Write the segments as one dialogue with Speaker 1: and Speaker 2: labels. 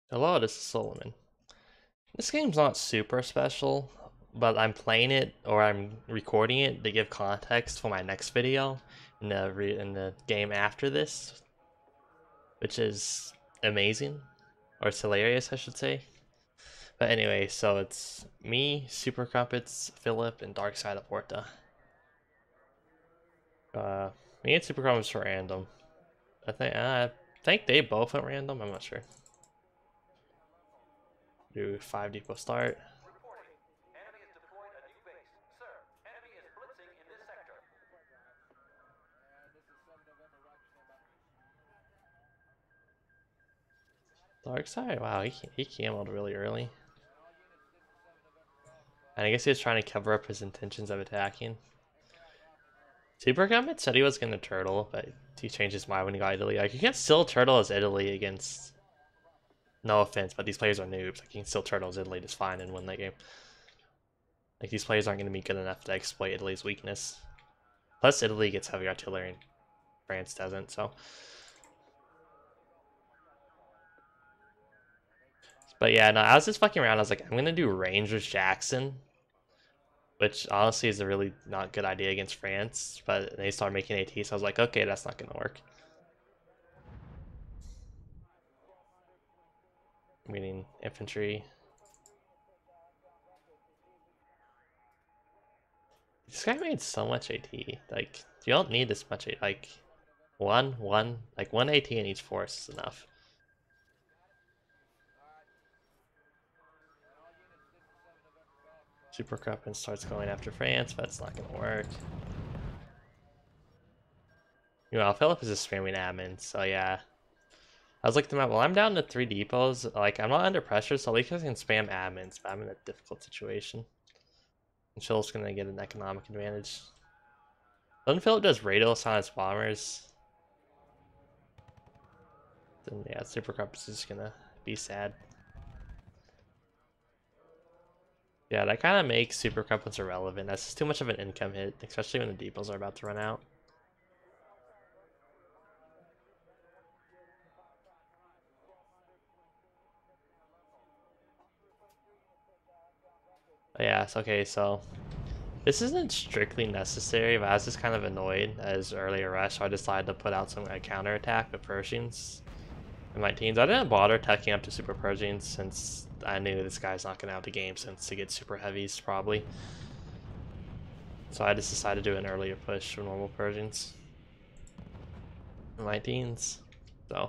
Speaker 1: Hello, this is Solomon. This game's not super special, but I'm playing it or I'm recording it to give context for my next video in the game after this, which is amazing, or it's hilarious, I should say. But anyway, so it's me, Super Crumpets, Philip, and Dark Side of Porta. Uh, Me and Super Crumpets were random. I think they both went random. I'm not sure. Do 5 Diplo start. Dark Side, wow, he camoed really early. And I guess he was trying to cover up his intentions of attacking. Super Gambit said he was gonna turtle, but he changed his mind when he got Italy. Like, you can still turtle as Italy against. No offense, but these players are noobs. Like, you can still turtle as Italy just fine and win that game. Like, these players aren't gonna be good enough to exploit Italy's weakness. Plus, Italy gets heavy artillery and France doesn't, so. But yeah, no, I was just fucking around. I was like, I'm gonna do Rangers Jackson, which honestly is a really not good idea against France. But they started making AT, so I was like, okay, that's not gonna work. Meaning infantry. This guy made so much AT. Like, you don't need this much AT. Like, one AT in each force is enough. Super Kruppen starts going after France, but it's not gonna work. You know, Philip is just spamming admin, so yeah. I was looking at, well, I'm down to 3 depots. Like, I'm not under pressure, so at least I can spam admins, but I'm in a difficult situation. And Philip's gonna get an economic advantage. Then Philip does Radios on his bombers. Then yeah, Super Kruppen is just gonna be sad. Yeah, that kind of makes Super Crumpets irrelevant. That's just too much of an income hit, especially when the depots are about to run out. But yeah, okay, so this isn't strictly necessary, but I was just kind of annoyed as earlier rush, so I decided to put out some counter attack with Pershings in my teams. I didn't bother tucking up to Super Pershings since I knew this guy's not going to have the game since to get Super Heavies probably. So I just decided to do an earlier push with normal Pershings in my teams. So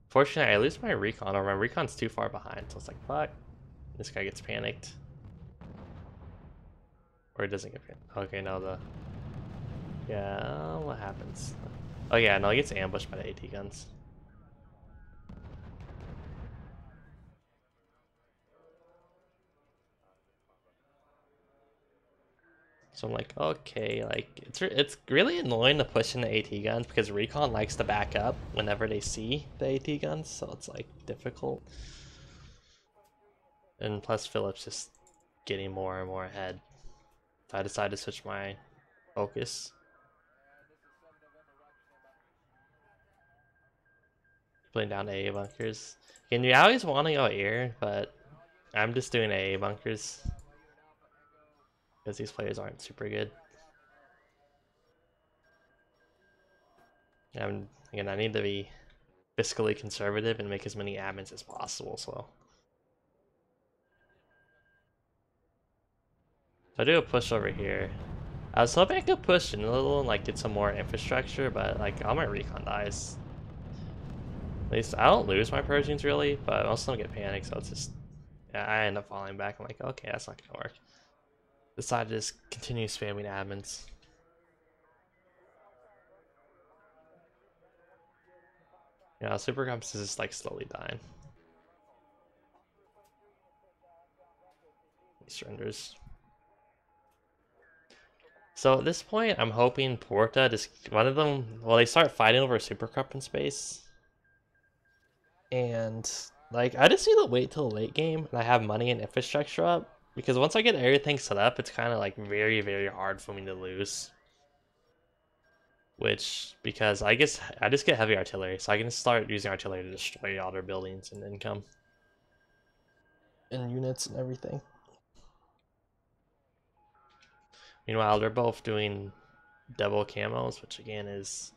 Speaker 1: fortunately, I lose my recon, or my recon's too far behind, so it's like, fuck. This guy gets panicked. Or he doesn't get panicked. Okay, no, yeah, what happens? Oh yeah, no, he gets ambushed by the AT guns. So I'm like, okay, like, it's really annoying to push in the AT guns because recon likes to back up whenever they see the AT guns, so it's like difficult. And plus Philip's just getting more and more ahead. So I decided to switch my focus. Putting down AA bunkers. And you always want to go air, but I'm just doing AA bunkers. Because these players aren't super good. Again, I need to be fiscally conservative and make as many admins as possible, so I do a push over here. I was hoping I could push in a little and like get some more infrastructure, but like all my recon dies. At least I don't lose my Persians really, but most of them get panicked, so it's just, yeah, I end up falling back. I'm like, okay, that's not gonna work. Decided to just continue spamming admins. Yeah, Super Compass is just like slowly dying. He surrenders. So at this point, I'm hoping Porta just one of them. Well, they start fighting over Super Cup in space, and like I just need to wait till the late game and I have money and infrastructure up because once I get everything set up, it's kind of like very hard for me to lose. which, because I guess I just get heavy artillery, so I can start using artillery to destroy all their buildings and income. And units and everything. Meanwhile, they're both doing double camos, which again is...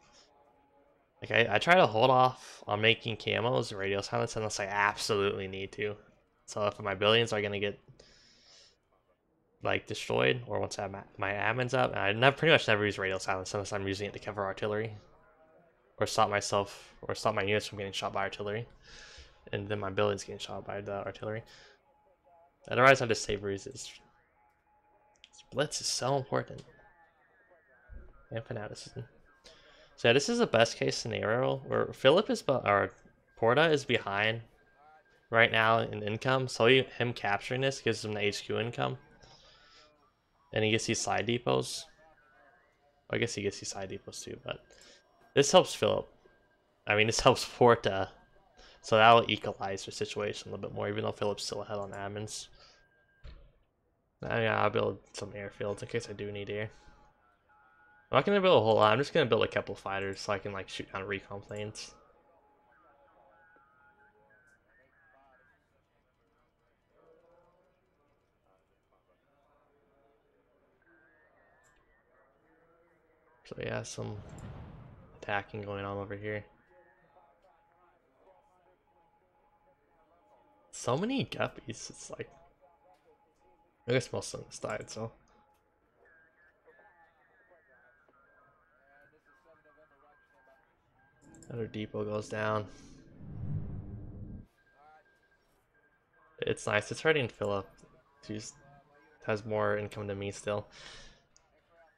Speaker 1: Like, I try to hold off on making camos or radio silence unless I absolutely need to. So if my buildings are going to get like destroyed, or once I have my admins up, and I pretty much never use radio silence unless I'm using it to cover artillery. Or stop myself, or stop my units from getting shot by artillery. And then my buildings getting shot by the artillery. Otherwise I just save RUSEs. Blitz is so important. And fanaticism. So yeah, this is the best case scenario where Philip is, or Porta is behind right now in income. So him capturing this gives him the HQ income. And he gets these side depots. I guess he gets these side depots too, but this helps Philip. I mean, this helps Porta. So that will equalize the situation a little bit more, even though Philip's still ahead on admins. Yeah, I'll build some airfields in case I do need air. I'm not gonna build a whole lot. I'm just gonna build a couple fighters so I can like shoot down recon planes. So yeah, some attacking going on over here. So many guppies. It's like, I guess most of them just died. So another depot goes down. It's nice. It's hurting Philip. He has more income than me still.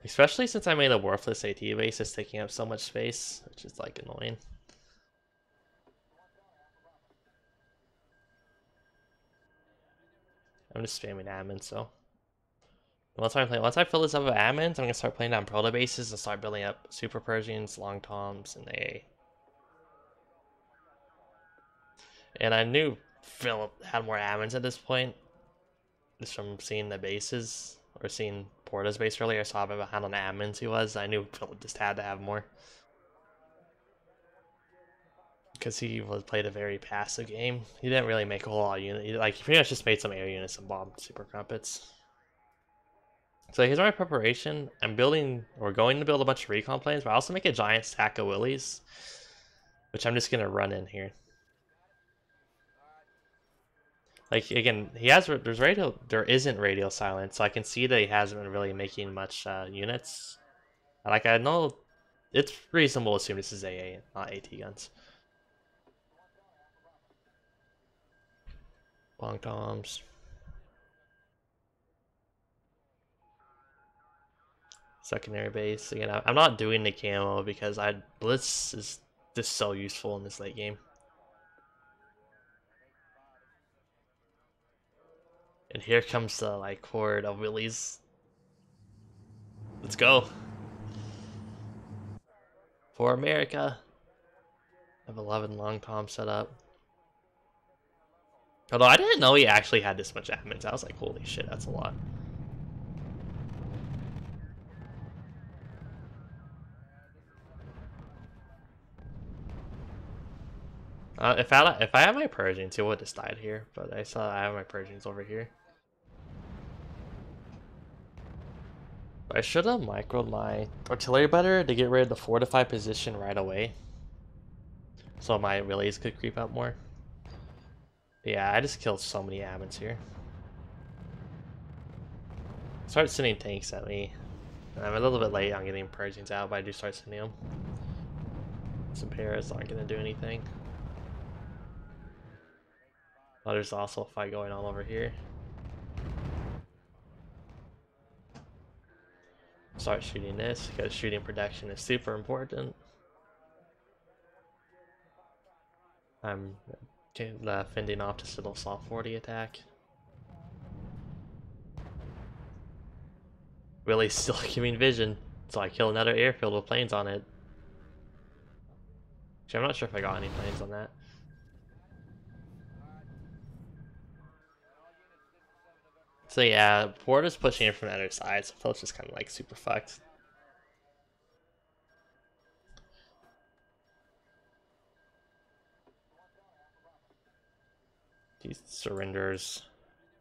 Speaker 1: Especially since I made a worthless AT base, it's taking up so much space, which is like annoying. I'm just spamming admins, so once I fill this up with admins, I'm gonna start playing down proto bases and start building up super Persians, long toms, and AA. And I knew Philip had more admins at this point, just from seeing the bases or seeing Porta's base earlier. I saw how behind on the admins he was. I knew Philip just had to have more because he played a very passive game. He didn't really make a whole lot of units. He pretty much just made some air units and bombed super crumpets. So here's my preparation. I'm going to build a bunch of recon planes, but I also make a giant stack of willies, which I'm just gonna run in here. Like again, there isn't radio silence, so I can see that he hasn't been really making much units. Like I know it's reasonable to assume this is AA, not AT guns. Long toms. Secondary base. Again, I'm not doing the camo because Blitz is just so useful in this late game. And here comes the like horde of willies. Let's go. For America. I have 11 long toms set up. Although I didn't know he actually had this much admins. I was like, holy shit, that's a lot. If I had my Persians, he would have just died here. But I have my Persians over here. I should have microed my artillery better to get rid of the fortified position right away, so my relays could creep up more. Yeah, I just killed so many admins here. Start sending tanks at me. I'm a little bit late on getting Persians out, but I do start sending them. Some Paras aren't going to do anything. Oh, there's also a fight going on over here. Start shooting this, because shooting protection is super important. I'm fending off this little soft 40 attack. Really still giving vision, so I kill another airfield with planes on it. Actually, I'm not sure if I got any planes on that. So yeah, Porta's pushing in from the other side, so Philip's just kind of like super fucked. He surrenders.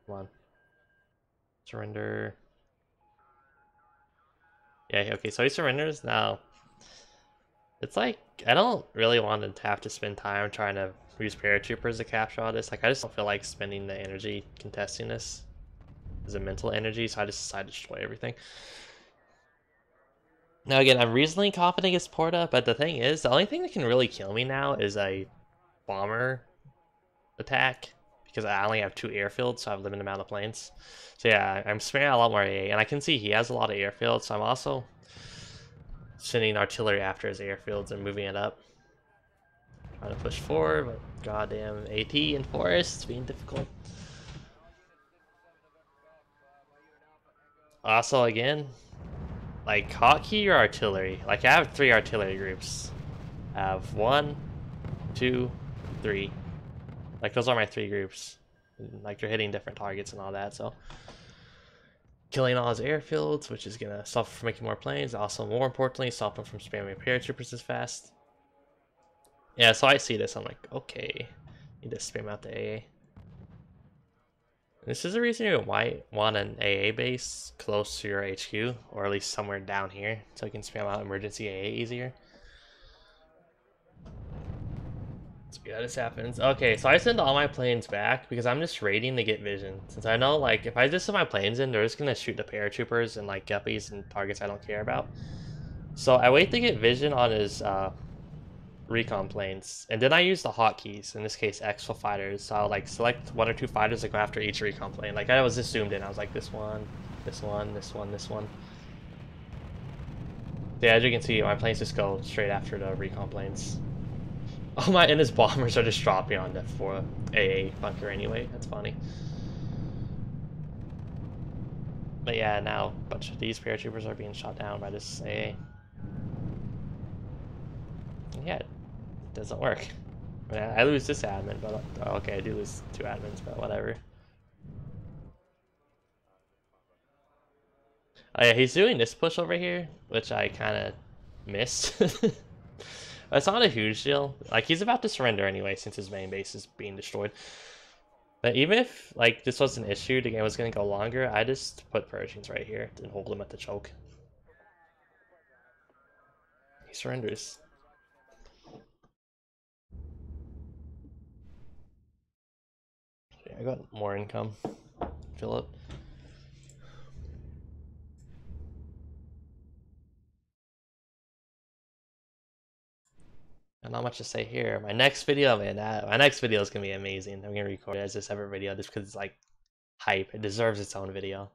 Speaker 1: Come on. Surrender. Yeah, okay, so he surrenders now. It's like, I don't really want to have to spend time trying to use paratroopers to capture all this. Like, I just don't feel like spending the energy contesting this as a mental energy, so I just decided to destroy everything. Now again, I'm reasonably confident against Porta, but the thing is, the only thing that can really kill me now is a bomber attack, because I only have 2 airfields, so I have a limited amount of planes. So yeah, I'm sparing out a lot more AA, and I can see he has a lot of airfields, so I'm also sending artillery after his airfields and moving it up. Trying to push forward, but goddamn AT and Forest, it's being difficult. Also, again, like hotkey or artillery. Like I have 3 artillery groups. I have 1, 2, 3. Like those are my 3 groups. And, like they're hitting different targets and all that. So killing all his airfields, which is gonna stop him from making more planes. Also, more importantly, stop him from spamming paratroopers as fast. Yeah, so I see this. I'm like, okay, need to spam out the AA. This is the reason you might want an AA base close to your HQ, or at least somewhere down here, so you can spam out emergency AA easier. Yeah, this happens. Okay, so I send all my planes back because I'm just raiding to get vision. Since I know, like, if I just send my planes in, they're just gonna shoot the paratroopers and, like, guppies and targets I don't care about. So I wait to get vision on his recon planes, and then I use the hotkeys, in this case X for fighters. So I'll like select 1 or 2 fighters and go after each recon plane. Like I was just zoomed in, I was like this one, this one, this one, this one. Yeah, as you can see, my planes just go straight after the recon planes. Oh my, and his bombers are just dropping on the 4 AA bunker anyway, that's funny. But yeah, now a bunch of these paratroopers are being shot down by this AA. Yeah, it doesn't work. I lose this admin, but okay, I do lose 2 admins, but whatever. Oh yeah, he's doing this push over here, which I kind of missed. It's not a huge deal. Like, he's about to surrender anyway, since his main base is being destroyed. But even if, like, this was an issue, the game was going to go longer, I just put Persians right here and hold him at the choke. He surrenders. Yeah, I got more income. Fill it. And not much to say here. My next video, man, my next video is going to be amazing. I'm going to record it as this ever video just because it's, like, hype. It deserves its own video.